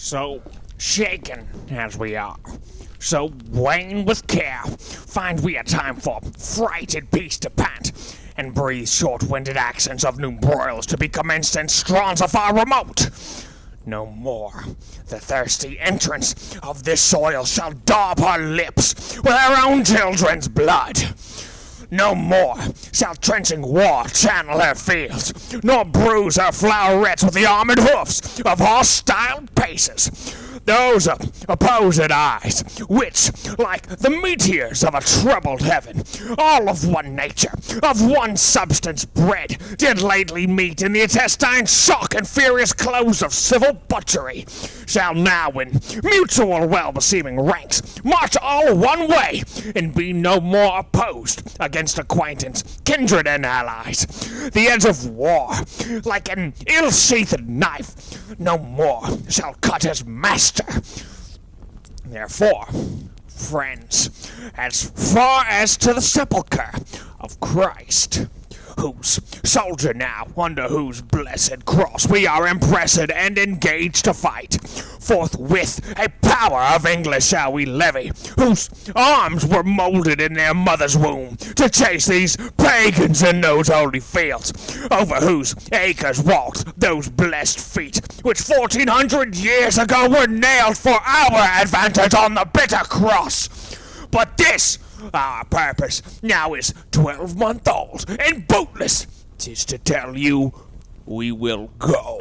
So shaken as we are, so weighing with care, find we a time for frighted peace to pant, and breathe short-winded accents of new broils to be commenced in straws afar remote. No more the thirsty entrance of this soil shall daub her lips with her own children's blood. No more shall trenching war channel her fields, nor bruise her flowerets with the armored hoofs of hostile paces. Those opposed eyes, which, like the meteors of a troubled heaven, all of one nature, of one substance bred, did lately meet in the intestine shock and furious close of civil butchery, shall now in mutual well-beseeming ranks march all one way, and be no more opposed against acquaintance, kindred, and allies. The edge of war, like an ill-sheathed knife, no more shall cut his master. Therefore, friends, as far as to the sepulchre of Christ, whose soldier now, under whose blessed cross we are impressed and engaged to fight, forthwith a power of English shall we levy, whose arms were molded in their mother's womb, to chase these pagans in those holy fields, over whose acres walked those blessed feet, which 1400 years ago were nailed for our advantage on the bitter cross. But this, our purpose, now is 12-month-old, and bootless 'tis to tell you we will go.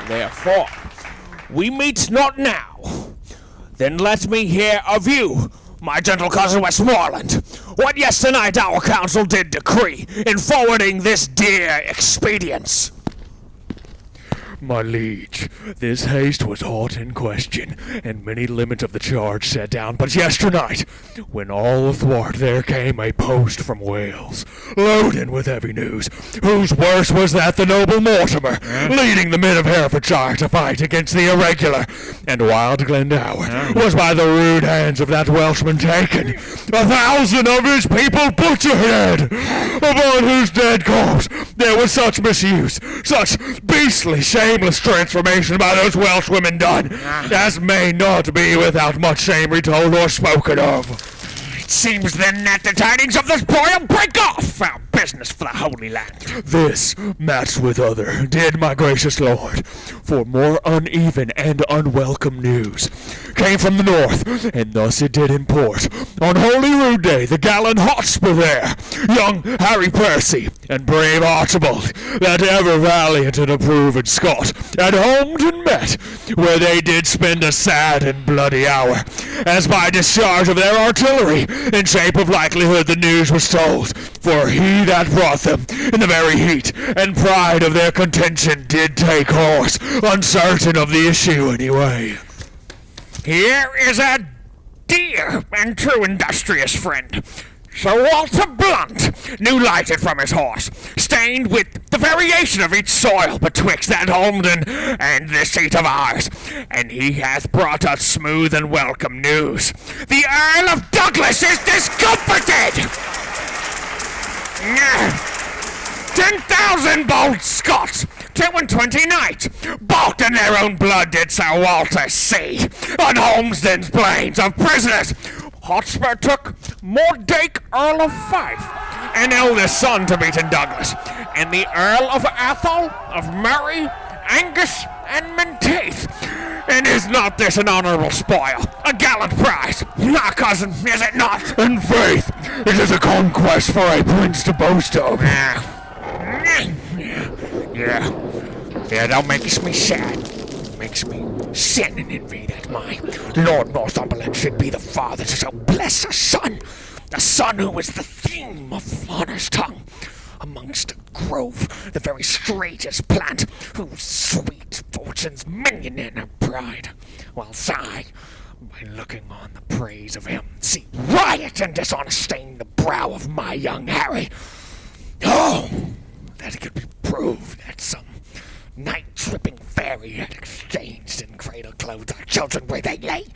Therefore, we meet not now. Then let me hear of you, my gentle cousin Westmoreland, what yesternight our council did decree in forwarding this dear expedience. My liege, this haste was hot in question, and many limit of the charge set down. But yesternight, when all athwart there came a post from Wales, loaded with heavy news, whose worse was that the noble Mortimer, leading the men of Herefordshire to fight against the irregular and wild Glendower, was by the rude hands of that Welshman taken, 1,000 of his people butchered, upon whose dead corpse there was such misuse, such beastly shameless transformation by those Welsh women done, as may not be without much shame retold or spoken of. It seems then that the tidings of this broil break off our business for the Holy Land. This, matched with other, did my gracious lord, for more uneven and unwelcome news came from the north, and thus it did import. On Holy Rood Day, the gallant Hotspur there, young Harry Percy, and brave Archibald, that ever valiant and approved Scot, at Holmton met, where they did spend a sad and bloody hour, as by discharge of their artillery, in shape of likelihood the news was told, for he that brought them, in the very heat and pride of their contention, did take horse, uncertain of the issue anyway. Here is a dear and true industrious friend, Sir Walter Blunt, new lighted from his horse, stained with the variation of each soil betwixt that Holmden and this seat of ours, and he hath brought us smooth and welcome news. The Earl of Douglas is discomfited! 10,000 bold Scots, 22 knights, balked in their own blood did Sir Walter see, on Holmesden's plains of prisoners. Hotspur took Mordache, Earl of Fife, an eldest son to beat in Douglas, and the Earl of Athol, of Murray, Angus, and Menteith. And is not this an honourable spoil, a gallant prize? Ah, cousin, is it not? In faith, it is a conquest for a prince to boast of. Yeah, that makes me sad. Makes me sin and envy that my Lord Northumberland should be the father to so bless a son who is the theme of honour's tongue, amongst a grove, the very straightest plant, whose sweet fortune's minion in her pride, whilst I, by looking on the praise of him, see riot and dishonour stain the brow of my young Harry. Oh, that it could be proved that some night-tripping fairy had exchanged in cradle clothes our children where they lay,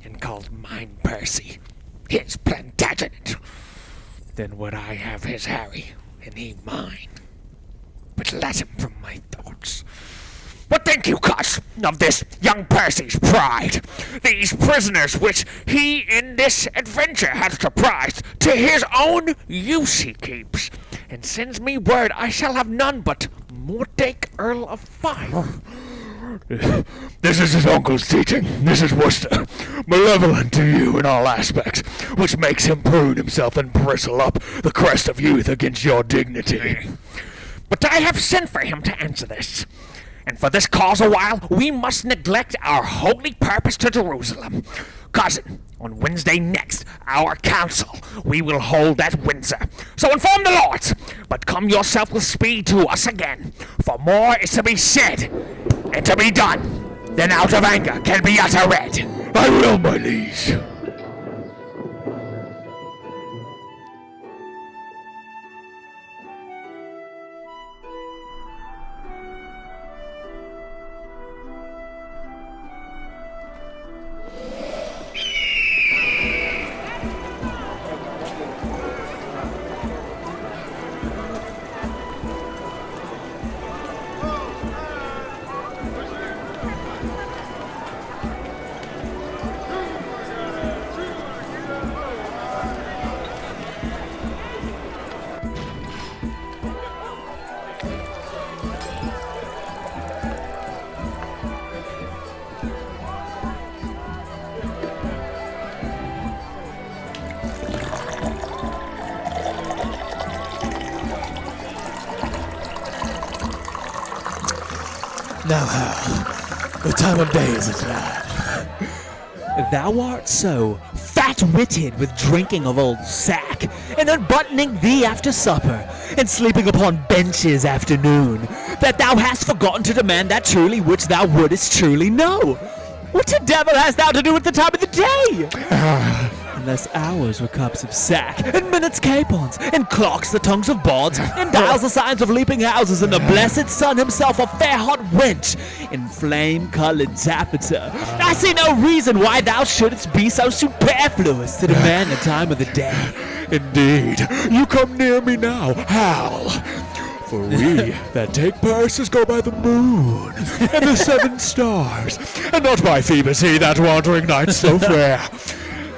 and called mine Percy his Plantagenet. Then would I have his Harry, and he mine. But let him from my thoughts. What think you, Cos, of this young Percy's pride? These prisoners which he in this adventure hath surprised, to his own use he keeps, and sends me word I shall have none but Mordache, Earl of Fife. This is his uncle's teaching. This is Worcester, malevolent to you in all aspects, which makes him prune himself and bristle up the crest of youth against your dignity. But I have sent for him to answer this. And for this cause awhile, we must neglect our holy purpose to Jerusalem. Cousin, on Wednesday next, our council we will hold at Windsor. So inform the lords, but come yourself with speed to us again, for more is to be said and to be done than out of anger can be uttered. I will, my liege. Now how? What time of day is it, lad? Thou art so fat-witted with drinking of old sack, and unbuttoning thee after supper, and sleeping upon benches after noon, that thou hast forgotten to demand that truly which thou wouldest truly know? What the devil hast thou to do with the time of the day? Unless hours were cups of sack, and minutes capons, and clocks the tongues of bards, and dials the signs of leaping houses, and the blessed sun himself a fair hot wench in flame-colored taffeta. I see no reason why thou shouldst be so superfluous to demand the time of the day. Indeed, you come near me now, Hal. For we that take purses go by the moon and the 7 stars, and not by Phoebus, he that wandering knight so fair.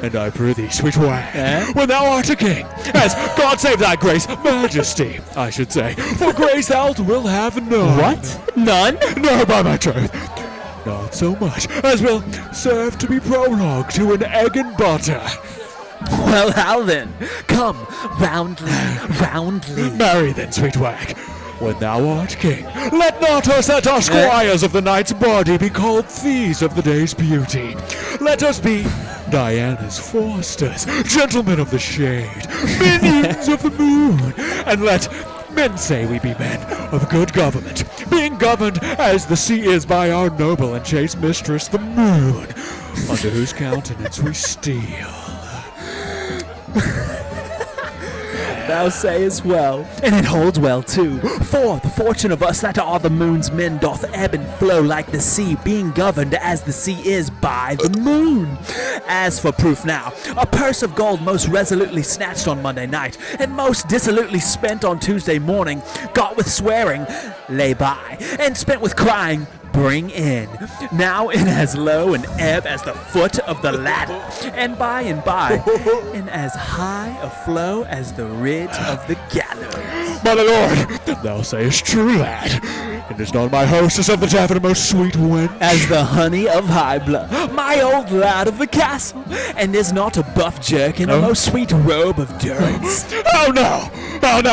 And I prithee, sweet wag, when thou art a king, as God save thy grace, majesty, I should say, for grace thou wilt have none. What? None? No, by my troth, not so much as will serve to be prologue to an egg and butter. Well, how then? Come, roundly, roundly. Marry then, sweet wag, when thou art king, let not us that are squires of the night's body be called thieves of the day's beauty. Let us be Diana's Forsters, gentlemen of the shade, minions of the moon, and let men say we be men of good government, being governed as the sea is by our noble and chaste mistress the moon, under whose countenance we steal. Thou sayest well, and it holds well too. For the fortune of us that are the moon's men doth ebb and flow like the sea, being governed as the sea is by the moon. As for proof now, a purse of gold most resolutely snatched on Monday night, and most dissolutely spent on Tuesday morning, got with swearing, lay by, and spent with crying, bring in, now in as low an ebb as the foot of the ladder, and by in as high a flow as the ridge of the gallows. My lord, thou sayest true, lad. And is not my hostess of the tavern most sweet wench? As the honey of Hybla, my old lad of the castle, and is not a buff jerk in a most sweet robe of durance. Oh no,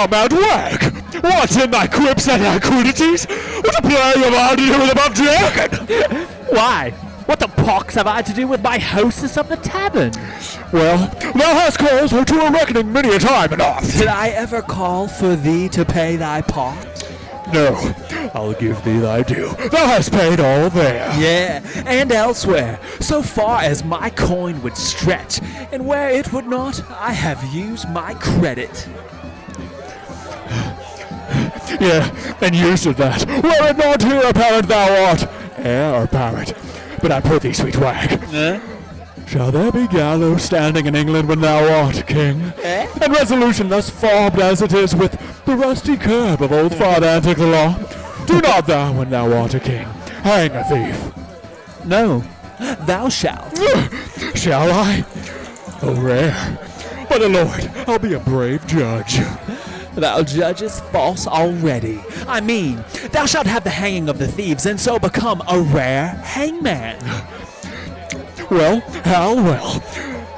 mad wag! What in thy quips and thy crudities? What a plague have I to do with a buff jerkin? Why? What the pox have I to do with my hostess of the tavern? Well, thou hast called her to a reckoning many a time and oft. Did I ever call for thee to pay thy part? No, I'll give thee thy due. Thou hast paid all there. Yeah, and elsewhere, so far as my coin would stretch, and where it would not, I have used my credit. Yeah, and used of that. Were it not here apparent thou art heir apparent. But I prithee, sweet wag, shall there be gallows standing in England when thou art king? And resolution thus fobbed as it is with the rusty curb of old Father Antic the Law? Do not thou, when thou art a king, hang a thief? No, thou shalt. Shall I? Oh, rare. But, lord, I'll be a brave judge. Thou judgest false already. I mean, thou shalt have the hanging of the thieves, and so become a rare hangman. Well, Hal, well.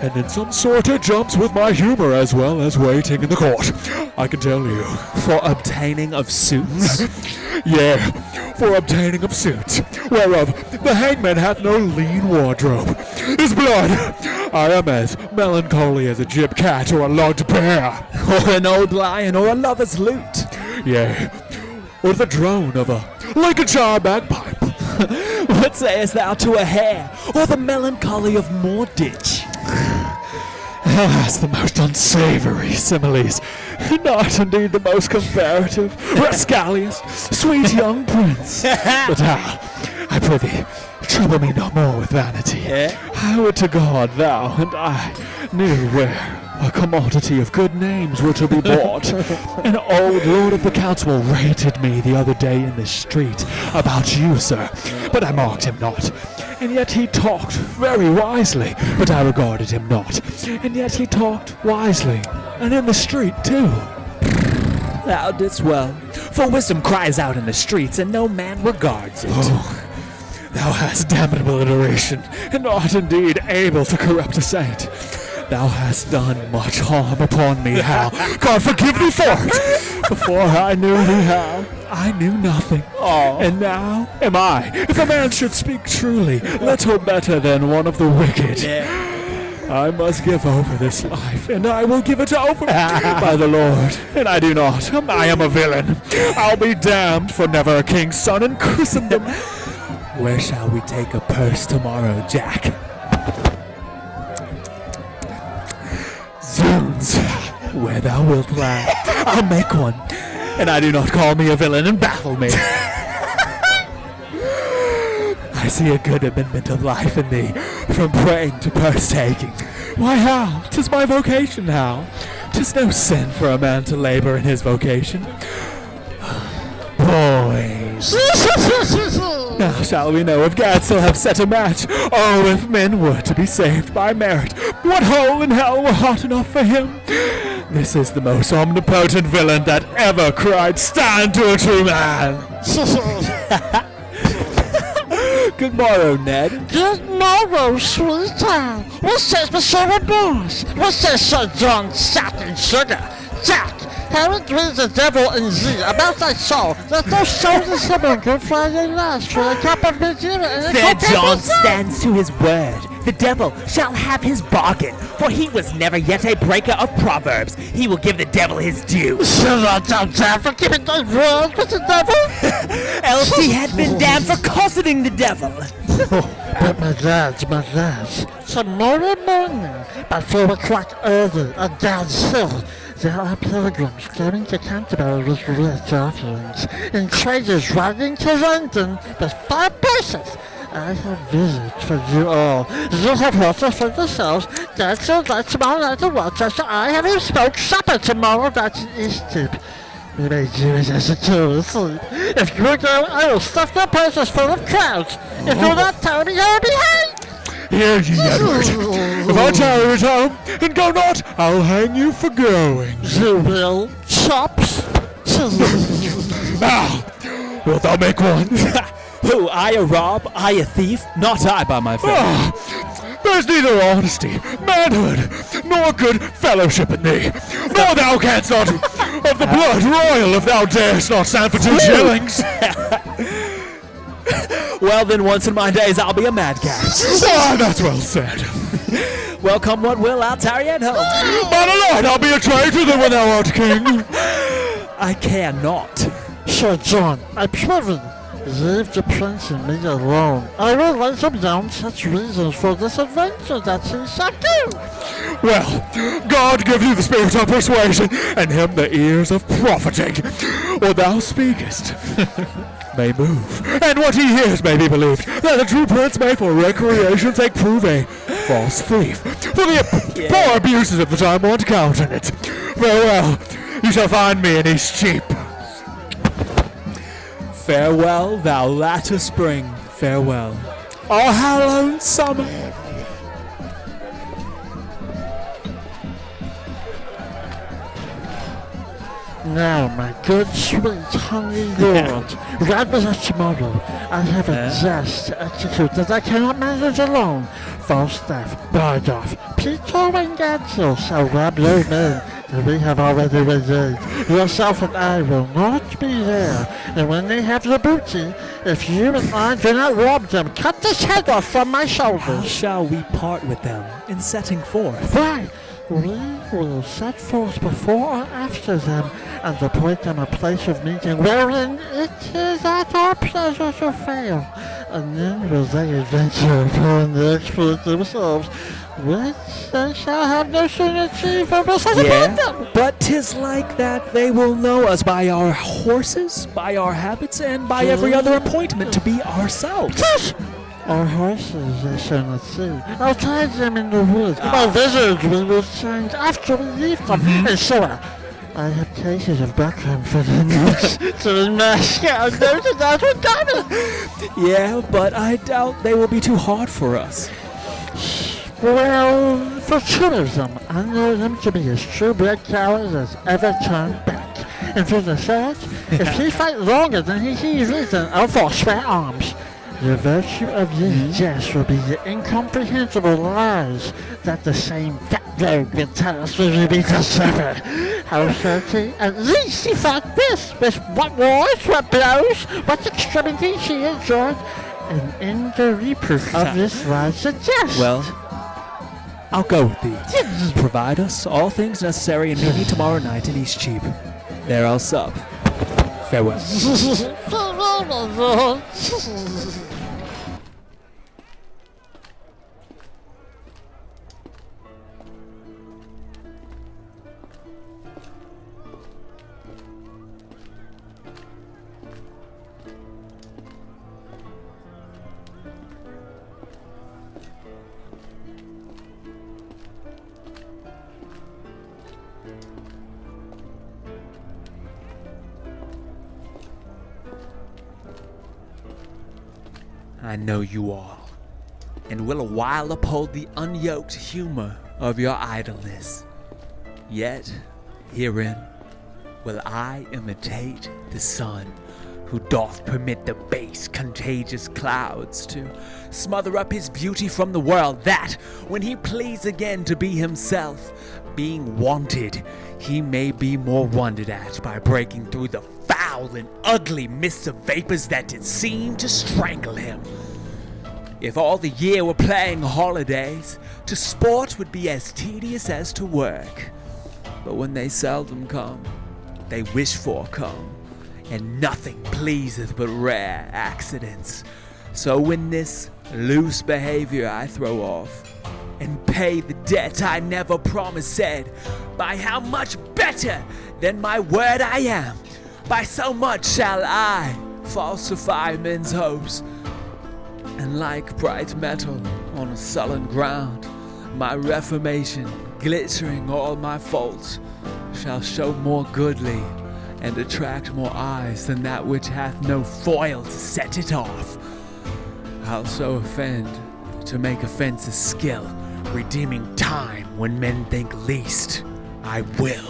And in some sort it jumps with my humor as well as waiting in the court, I can tell you. For obtaining of suits? Yeah, for obtaining of suits, whereof the hangman hath no lean wardrobe. His blood, I am as melancholy as a gib cat or a logged bear. Or an old lion or a lover's lute? Yea, or the drone of a Lincolnshire bagpipe. What sayest thou to a hare, or the melancholy of Moorditch? Thou hast the most unsavory similes, not indeed the most comparative, rascalious, sweet young prince. But I prithee, trouble me no more with vanity. I would to God thou and I knew where a commodity of good names were to be bought. An old lord of the council rated me the other day in the street about you, sir, but I marked him not. And yet he talked very wisely, but I regarded him not. And yet he talked wisely, and in the street too. Thou didst well, for wisdom cries out in the streets, and no man regards it. Oh, thou hast damnable iteration, and art indeed able to corrupt a saint. Thou hast done much harm upon me, Hal. God forgive thee for it! Before I knew thee, Hal, I knew nothing. And now am I. If a man should speak truly, little better than one of the wicked. I must give over this life, and I will give it over by the Lord. And I do not. I am a villain. I'll be damned for never a king's son in Christendom. Where shall we take a purse tomorrow, Jack? Zoons, where thou wilt land, I'll make one. And I do not call me a villain and baffle me. I see a good amendment of life in thee, from praying to purse taking. Why, Hal, 'tis my vocation, Hal. 'Tis no sin for a man to labor in his vocation. Boys. Now shall we know if God still have set a match? Oh, if men were to be saved by merit, what hole in hell were hot enough for him? This is the most omnipotent villain that ever cried, "Stand to a true man!" Good morrow, Ned. Good morrow, sweetheart. What says Monsieur Boss? What says Sir John Satin Sugar? Jack, how agrees the devil and thee about thy soul that thou soldest him on Good Friday last for a cup of Madeira and a Sir cup of John Madeira? stands to his word. The devil shall have his bargain, for he was never yet a breaker of proverbs. He will give the devil his due. Shall I tell Jack for giving thy word with the devil? Else he had been damned for cosseting the devil. But my lads, tomorrow morning, by 4 o'clock early, at Dad's Hill, there are pilgrims going to Canterbury with rich offerings, and traders riding to London with 5 purses. I have visits for you all. You have horses for yourselves. Dad shall die tomorrow night in Rochester. I have him smoked supper tomorrow. That's his tip. We may do it as a tourist sleep. If you go, I will stuff your purses full of crowds. If you're not Tony, I'll be hanged. Hear ye, Edward. If I tarry at home and go not, I'll hang you for going. You will. Chops. Now, wilt thou make one? Who, I a rob, I a thief? Not I, by my faith. There's neither honesty, manhood, nor good fellowship in thee. Nor thou canst not of the blood royal if thou darest not stand for 2 shillings. Well, then, once in my days, I'll be a madcap. Ah, that's well said. Well, come what will, I'll tarry at home. By the Lord, I'll be a traitor than when thou art king. I care not. Sir John, I pray thee, leave the prince and me alone. I will write him down such reasons for this adventure that he shall do. Well, God give you the spirit of persuasion, and him the ears of profiting. What thou speakest may move, and what he hears may be believed, that the true prince may for recreation's sake prove a false thief, for the poor abuses of the time want countenance. Farewell, you shall find me in East Cheap. Farewell, thou latter spring, farewell. All hallowed summer. Now, my good, sweet, hungry lord, ride with us tomorrow. I have a jest to execute that I cannot manage alone. Falstaff, Bardolph, Peter and Gansel shall rob your men that we have already reserved. Yourself and I will not be there. And when they have the booty, if you and I do not rob them, cut this head off from my How shoulders. shall we part with them in setting forth? Why, we will set forth before or after them, and appoint them a place of meeting wherein it is at our pleasure to fail. And then will they adventure upon the exploit themselves, which they shall have no sooner achieved than will set upon them. But 'tis like that they will know us by our horses, by our habits, and by every other appointment to be ourselves. Tush! Our horses they shall not see. I'll tie them in the woods. My visage we will change after we leave them. And sure, I have cases of background for the nuts to mask out those that were coming. Yeah, but I doubt they will be too hard for us. Well, for two of them, I know them to be as true-bred cowards as ever turned back. And for the third, if he fight longer than he sees reason, I'll forswear arms. The virtue of this jest will be the incomprehensible lies that the same fat rogue will tell us when we meet us supper. How certain, at least he fought this, with what wars, what blows, what extremities he enjoyed, and in the reproof of this lie suggest. Well, I'll go with thee. Provide us all things necessary and meet me tomorrow night in Eastcheap. There I'll sup. Farewell. I know you all, and will a while uphold the unyoked humor of your idleness. Yet, herein will I imitate the sun, who doth permit the base, contagious clouds to smother up his beauty from the world, that, when he please again to be himself, being wanted, he may be more wondered at by breaking through the foul and ugly mists of vapors that did seem to strangle him. If all the year were playing holidays, to sport would be as tedious as to work. But when they seldom come, they wish for come, and nothing pleaseth but rare accidents. So when this loose behavior I throw off, and pay the debt I never promised, said, by how much better than my word I am, by so much shall I falsify men's hopes, and like bright metal on a sullen ground, my reformation, glittering all my faults, shall show more goodly and attract more eyes than that which hath no foil to set it off. I'll so offend to make offences skill, redeeming time when men think least. I will.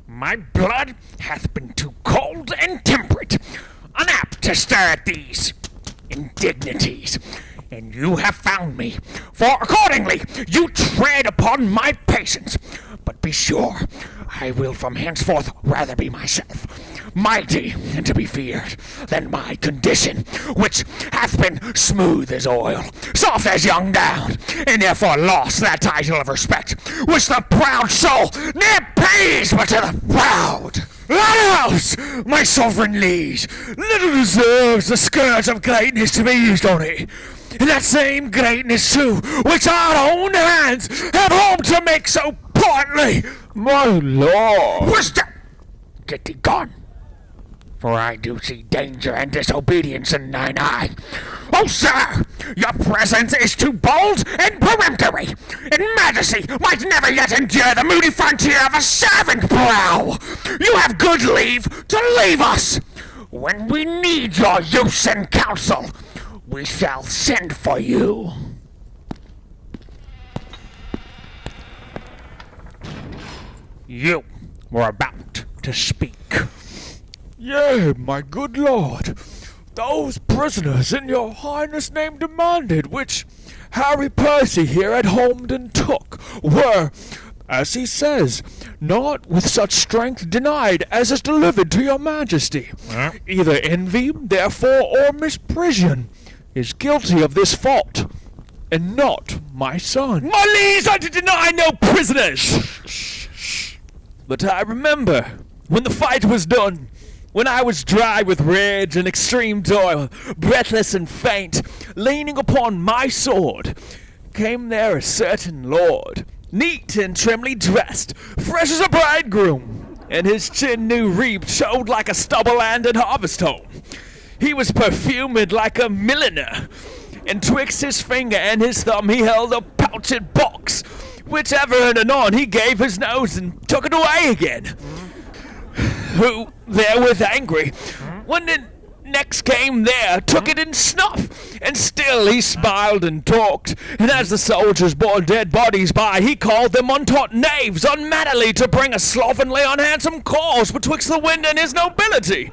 My blood hath been too cold and temperate, unapt to stir at these indignities, and you have found me, for accordingly you tread upon my patience. But be sure, I will from henceforth rather be myself, mighty and to be feared, than my condition, which hath been smooth as oil, soft as young down, and therefore lost that title of respect, which the proud soul ne'er pays but to the proud. That else, my sovereign liege, little deserves the scourge of greatness to be used on it. And that same greatness, too, which our own hands have hoped to make so portly. My lord! Wisdom! Get thee gone, for I do see danger and disobedience in thine eye. Oh, sir, your presence is too bold and peremptory, and majesty might never yet endure the moody frontier of a servant brow. You have good leave to leave us. When we need your use and counsel, we shall send for you. You were about to speak. Yea, my good lord, those prisoners in your highness' name demanded, which Harry Percy here at Holmdon took, were, as he says, not with such strength denied as is delivered to your majesty. Either envy, therefore, or misprision is guilty of this fault, and not my son. My liege, I did deny no prisoners! But I remember, when the fight was done, when I was dry with rage and extreme toil, breathless and faint, leaning upon my sword, came there a certain lord, neat and trimly dressed, fresh as a bridegroom, and his chin new reaped showed like a stubble-land at harvest home. He was perfumed like a milliner, and twixt his finger and his thumb he held a pouched box, which ever and anon he gave his nose and took it away again. Who, therewith angry, when the next came there, took it in snuff, and still he smiled and talked. And as the soldiers bore dead bodies by, he called them untaught knaves, unmannerly to bring a slovenly unhandsome cause betwixt the wind and his nobility.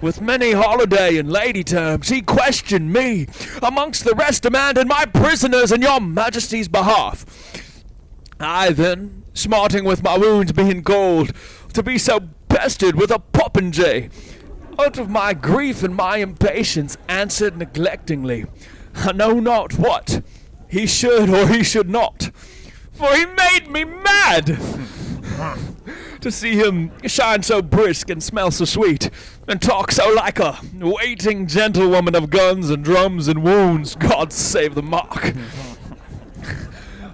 With many holiday and lady terms, he questioned me, amongst the rest demanded my prisoners in your majesty's behalf. I then, smarting with my wounds being cold, to be so pestered with a popinjay, out of my grief and my impatience, answered neglectingly, I know not what he should or he should not, for he made me mad to see him shine so brisk and smell so sweet, and talk so like a waiting gentlewoman of guns and drums and wounds, God save the mark,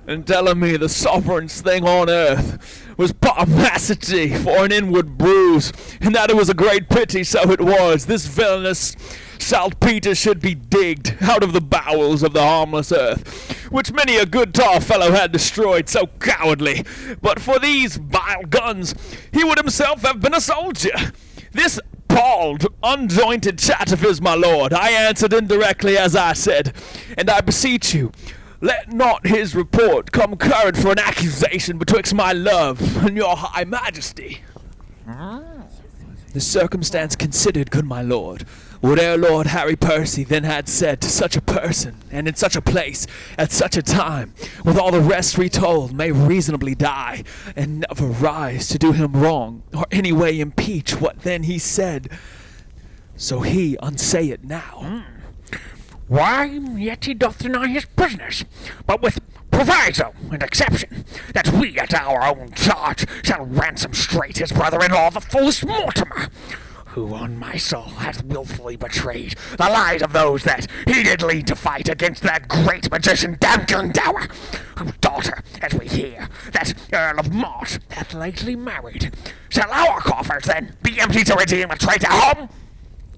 and telling me the sovereignest thing on earth was pugnacity for an inward bruise, and that it was a great pity, so it was, this villainous saltpeter should be digged out of the bowels of the harmless earth, which many a good tall fellow had destroyed so cowardly. But for these vile guns, he would himself have been a soldier. This bald, unjointed chat of his, my lord, I answered indirectly as I said, and I beseech you, let not his report come current for an accusation betwixt my love and your high majesty. The circumstance considered, good my lord, whate'er Lord Harry Percy then had said to such a person, and in such a place, at such a time, with all the rest retold, may reasonably die, and never rise to do him wrong, or any way impeach what then he said. So he unsay it now. Why, yet he doth deny his prisoners, but with proviso and exception, that we at our own charge shall ransom straight his brother-in-law, the foolish Mortimer, who on my soul hath wilfully betrayed the lives of those that he did lead to fight against that great magician Glendower, whose daughter, as we hear, that Earl of Mart hath lately married. Shall our coffers, then, be empty to redeem a traitor home?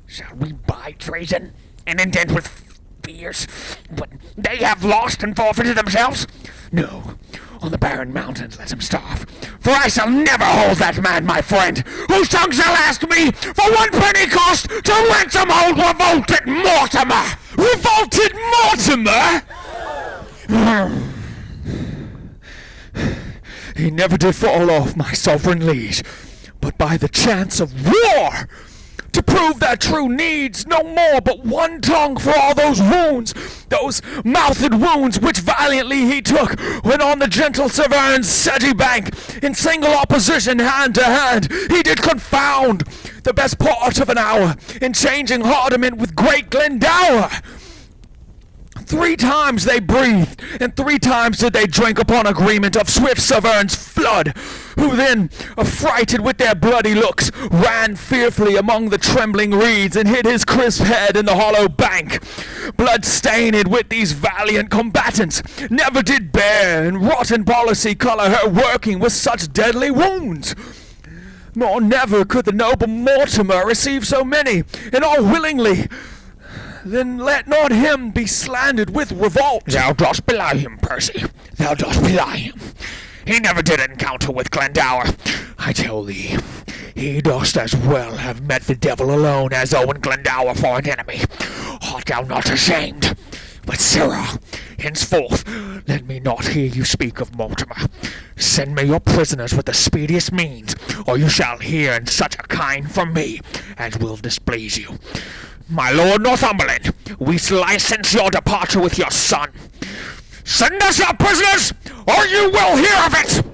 Shall we buy treason and indent with fears what they have lost and forfeited themselves? No, on the barren mountains let him starve, for I shall never hold that man my friend, whose tongue shall ask me for one penny cost to ransom old revolted Mortimer! Revolted Mortimer? He never did fall off, my sovereign liege, but by the chance of war, to prove that true needs no more but one tongue for all those wounds, those mouthed wounds which valiantly he took when on the gentle Severn's sedgy bank, in single opposition hand to hand, he did confound the best part of an hour in changing hardiment with great Glendower. 3 times they breathed, and 3 times did they drink upon agreement of swift Severn's flood, who then, affrighted with their bloody looks, ran fearfully among the trembling reeds, and hid his crisp head in the hollow bank. Blood-stained with these valiant combatants, never did bear in rotten policy colour her working with such deadly wounds. Nor never could the noble Mortimer receive so many, and all willingly. Then let not him be slandered with revolt. Thou dost belie him, Percy. Thou dost belie him. He never did encounter with Glendower. I tell thee, he dost as well have met the devil alone as Owen Glendower for an enemy. Art thou not ashamed? But, sirrah, henceforth, let me not hear you speak of Mortimer. Send me your prisoners with the speediest means, or you shall hear in such a kind from me as will displease you. My Lord Northumberland, we license your departure with your son. Send us your prisoners, or you will hear of it!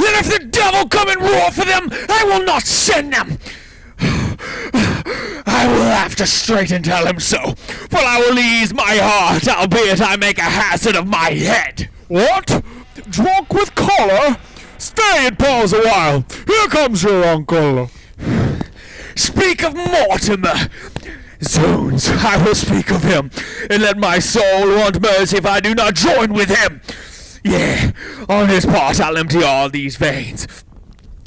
And if the devil come and roar for them, I will not send them. I will have to straighten tell him so, for I will ease my heart, albeit I make a hazard of my head. What? Drunk with choler? Stay and pause a while. Here comes your uncle. Speak of Mortimer, Zoons, I will speak of him, and let my soul want mercy if I do not join with him. Yeah, on his part I'll empty all these veins,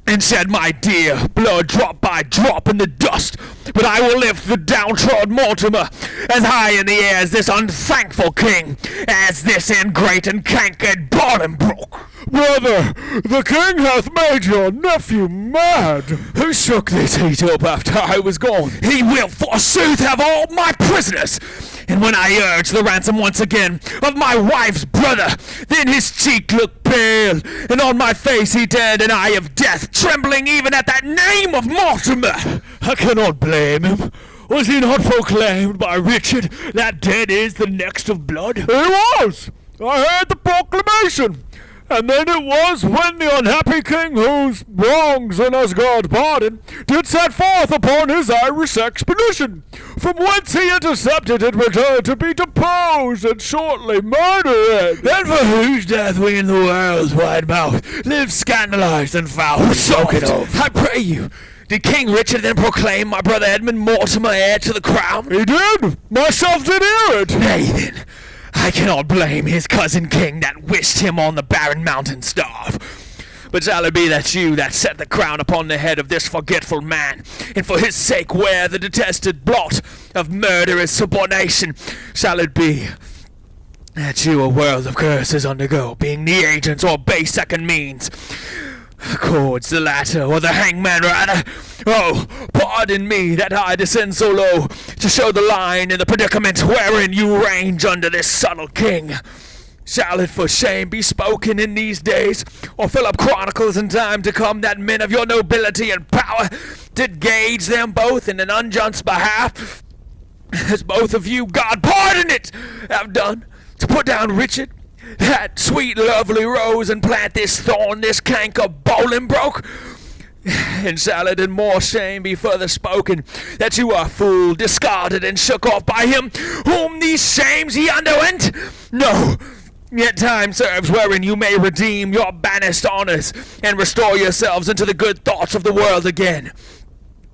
and shed my dear blood drop by drop in the dust. But I will lift the downtrodden Mortimer as high in the air as this unthankful king, as this ingrate and cankered Bolingbroke. Brother, the king hath made your nephew mad. Who shook this heat up after I was gone? He will forsooth have all my prisoners. And when I urge the ransom once again of my wife's brother, then his cheek looked pale, and on my face he turned an eye of death, trembling even at that name of Mortimer. I cannot blame him. Was he not proclaimed by Richard that dead is the next of blood? He was. I heard the proclamation. And then it was when the unhappy king, whose wrongs and as God pardon, did set forth upon his Irish expedition, from whence he intercepted and returned to be deposed and shortly murdered. And for whose death we in the world's wide mouth live scandalized and foul spoken of. I pray you, did King Richard then proclaim my brother Edmund Mortimer heir to the crown? He did. Myself did hear it. Nay then, I cannot blame his cousin king that wished him on the barren mountain starve. But shall it be that you that set the crown upon the head of this forgetful man, and for his sake wear the detested blot of murderous subordination? Shall it be that you a world of curses undergo, being the agents or base second means? Accords the latter, or the hangman rather. Oh, pardon me that I descend so low, to show the line in the predicament wherein you range under this subtle king. Shall it for shame be spoken in these days, or fill up chronicles in time to come, that men of your nobility and power did gauge them both in an unjust behalf, as both of you, God pardon it, have done, to put down Richard, that sweet lovely rose, and plant this thorn, this canker Bolingbroke? And shall it in more shame be further spoken, that you are fooled, discarded, and shook off by him whom these shames ye underwent? No, yet time serves wherein you may redeem your banished honors, and restore yourselves into the good thoughts of the world again.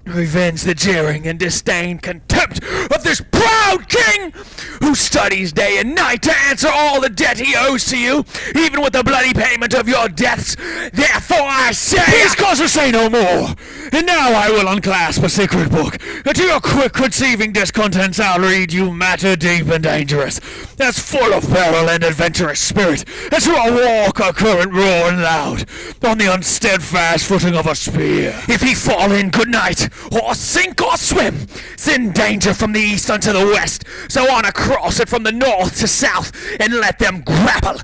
Revenge the jeering and disdain, contempt of this proud king, who studies day and night to answer all the debt he owes to you, even with the bloody payment of your deaths. Therefore I say, Please, cause say no more. And now I will unclasp a secret book, and to your quick conceiving discontents I'll read you matter deep and dangerous, as full of peril and adventurous spirit, as to a walk a current roaring loud, on the unsteadfast footing of a spear. If he fall in, good night, or sink or swim, send danger from the east unto the west, so on across it from the north to south, and let them grapple.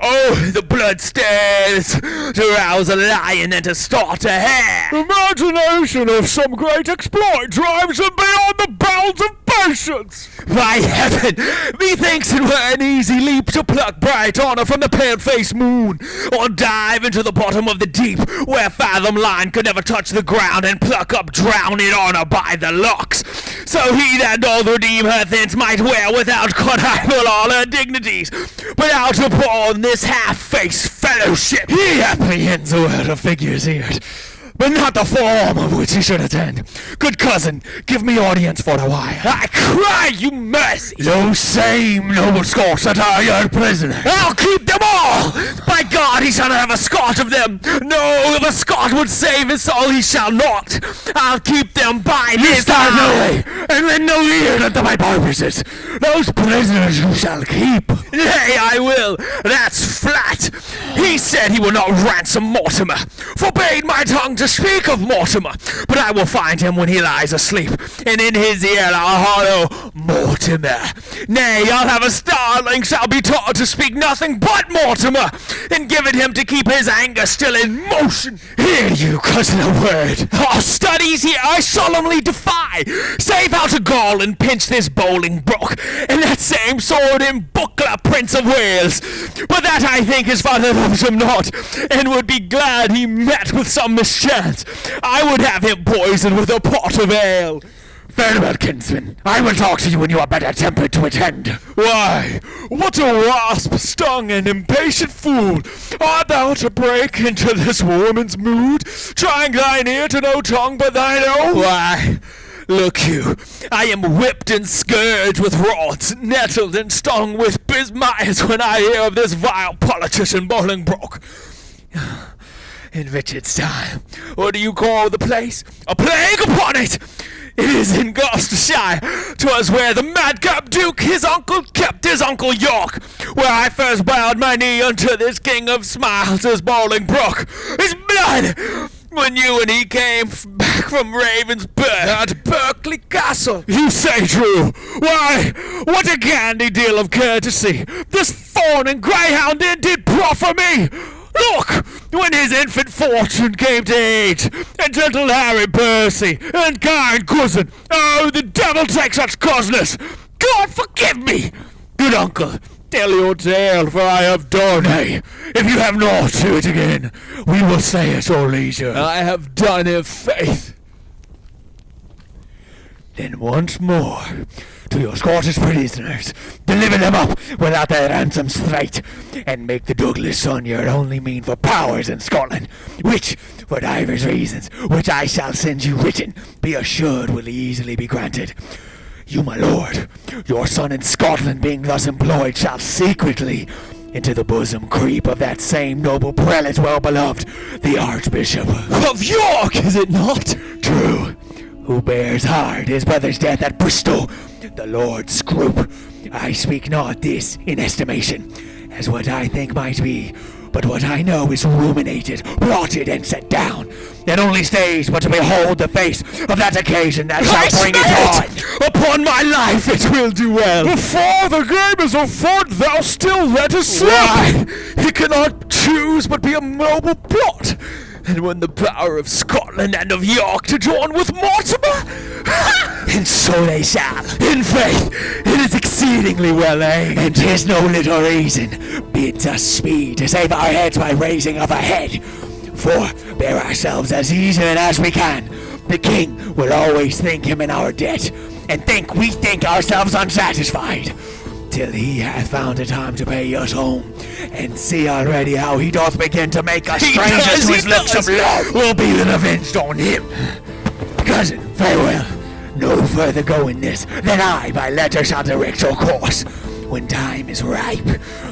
Oh, the blood stirs to rouse a lion and to start a hare. Imagination of some great exploit drives him beyond the bounds of patience. By heaven, methinks it were an easy leap to pluck bright honor from the pale-faced moon, or dive into the bottom of the deep, where fathom line could never touch the ground, and pluck up drowned honor by the locks. So he that doth redeem her thence might wear without connival all her dignities, but out upon this half-faced fellowship he apprehends a world of figures here, but not the form of which he should attend. Good cousin, give me audience for a while. I cry you mercy. Those same noble Scots that are your prisoner, I'll keep them all. By God, he shall not have a Scot of them. No, if a Scot would save his soul, he shall not. I'll keep them by this time. No way, and lend no ear unto my purposes. Those prisoners you shall keep. Nay, I will. That's flat. He said he would not ransom Mortimer, forbade my tongue to speak of Mortimer, but I will find him when he lies asleep, and in his ear I'll hollow Mortimer. Nay, I'll have a starling shall be taught to speak nothing but Mortimer, and give it him to keep his anger still in motion. Hear you, cousin, a word. Our studies here I solemnly defy, save how to gall and pinch this Bolingbroke, and that same sword in Buckler, Prince of Wales. But that I think his father loves him not, and would be glad he met with some mischance. I would have him poisoned with a pot of ale. Farewell, kinsman. I will talk to you when you are better tempered to attend. Why, what a wasp-stung and impatient fool art thou to break into this woman's mood, trying thine ear to no tongue but thine own? Why, Look you, I am whipped and scourged with rods, nettled and stung with bismias when I hear of this vile politician Bolingbroke. In Richard's time, what do you call the place? A plague upon it! It is in Gloucestershire. 'Twas where the madcap Duke, his uncle, kept his Uncle York, where I first bowed my knee unto this king of smiles as Bolingbroke. His blood! When you and he came back from Ravensburg at Berkeley Castle. You say true. Why, what a candy deal of courtesy this fawn and greyhound did proffer me. Look, when his infant Fortune came to age, and gentle Harry Percy, and kind cousin, oh, the devil take such cozness! God forgive me! Good uncle, tell your tale, for I have done. Nay, if you have not to it again, we will say at your leisure. I have done it, faith. Then once more, to your Scottish prisoners, deliver them up without their ransom straight, and make the Douglas son your only mean for powers in Scotland, which, for divers reasons, which I shall send you written, be assured will easily be granted. You, my lord, your son in Scotland being thus employed, shall secretly into the bosom creep of that same noble prelate well beloved, the Archbishop Of York, is it not? True, who bears hard his brother's death at Bristol, the Lord Scroop. I speak not this in estimation, as what I think might be, but what I know is ruminated, plotted, and set down, and only stays but to behold the face of that occasion that shall bring it on. Upon my life, it will do well. Before the game is afoot, thou still lettest slip. Why, he cannot choose but be a noble plot. And when the power of Scotland and of York to join with Mortimer, And so they shall. in faith, it is exceedingly well aimed. And 'tis no little reason bids us speed to save our heads by raising of a head. For bear ourselves as easy as we can. The king will always think him in our debt, and we think ourselves unsatisfied, till he hath found a time to pay us home. And see already how he doth begin to make us strangers to his looks of love. Will be then avenged on him. Cousin, farewell. No further go in this than I by letter shall direct your course. When time is ripe,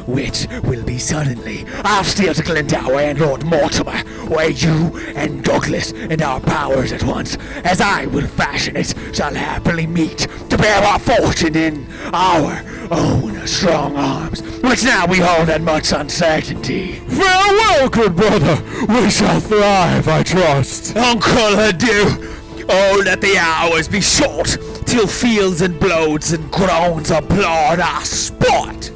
which will be suddenly, I'll steal to Glendower and Lord Mortimer, where you and Douglas and our powers at once, as I will fashion it, shall happily meet to bear our fortune in our own strong arms, which now we hold in much uncertainty. Farewell, good brother. We shall thrive, I trust. Uncle, adieu. Oh, let the hours be short, till fields and blows and groans applaud our sport.